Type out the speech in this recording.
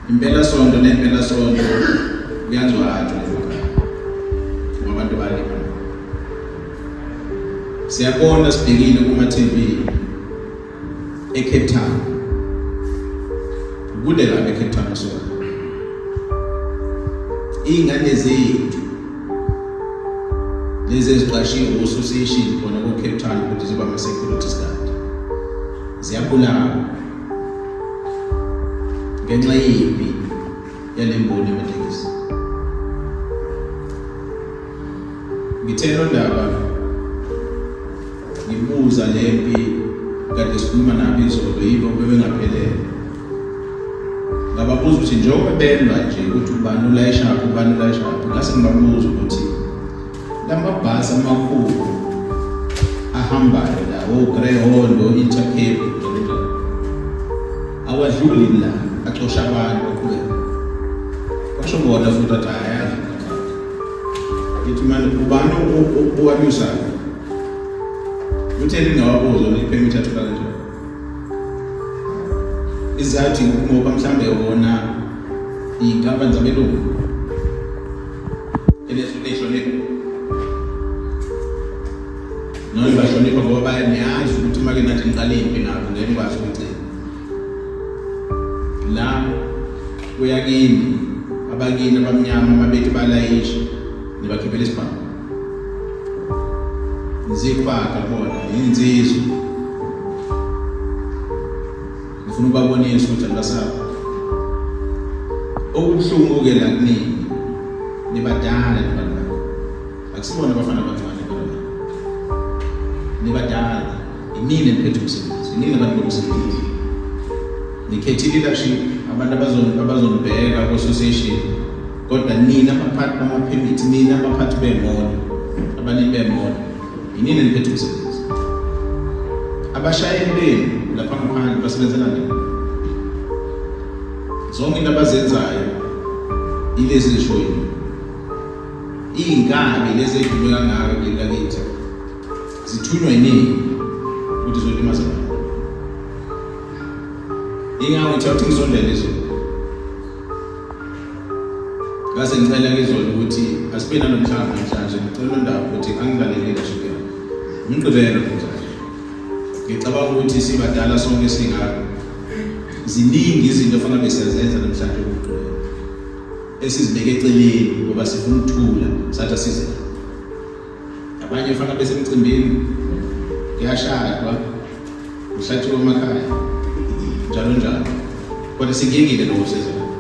impela sonto nempela sonto kuyazwakala ngabantu balipha. Siyabona sibhekile kuma TV eCape Town. Kude la eCape Town so. Ingane zethu lezi eziqashiwe association khona ku Cape Town ukuthi ziba ama security guard. Ziyabulawa ngenxa yimpi yalemboni ematekisi. Ngithelo ndaba ngibuza lempi kade sikhuluma nabo izolo yibo bebengaphelele. Ngababuza ukuthi njengoba belwa nje ukuthi ubani ulayishaphi ngase ngibabuza ukuthi lamabhasi amakhulu ahambayo la oGreyhound oIntercape awadluli la axosha abantu kuphela. Basho bona futhi athi ayazi yithi manje ubani owanyusa utheni ngawabuzo nepermit athola kanjani izathi ngoba mhlambe wona inkampani zabelungu elehlonipha noma bahlonipha ngoba bayazi ukuthi make nathi ngiqale impi nabo ngeke ngikwazi ukucela la kuyakini abakini abamnyama ababethi balayisha nibakhiphela isibhamu nizifaka bona insizwe ngifuna ukubabonisa ukuthi angasaba okubuhlungu ke la kunini nibadala nibadala akusibona abafana abancane bona nibadala inini niphethe umsebenzi inini abantu bomsebenzi nikhethi leadership abantu abazonibheka ku association kodwa nina abaphathi bama-permit nina abaphathi bemoto abanini bemoto inini niphethe umsebenzi abashayeli benu lapha ngaphandle basebenzela nini zonke into abazenzayo ilezi zishoyo iy'nkabi lezi ey'dume kangaka kuleli lakithi zithunywa yini ukuthi zolimaza abantu ingako ngithi awuthi ngizondlela izolo ngase ngicela-ke izolo ukuthi asibe nanomhlanga namhlanje ngicela undaba ukuthi angilaleli leadership yami ngigqibele namhlanje ngicabanga ukuthi sibadala sonke singako ziningi izinto efanele siyazenza namhlanje ukugqibela esizibeke eceleni ngoba sifuna ukuthula sathi asize abanye efanele besemcimbini kuyashadwa kuhlatshwa emakhaya njalo njalo kodwa singiyekile lokho sizenza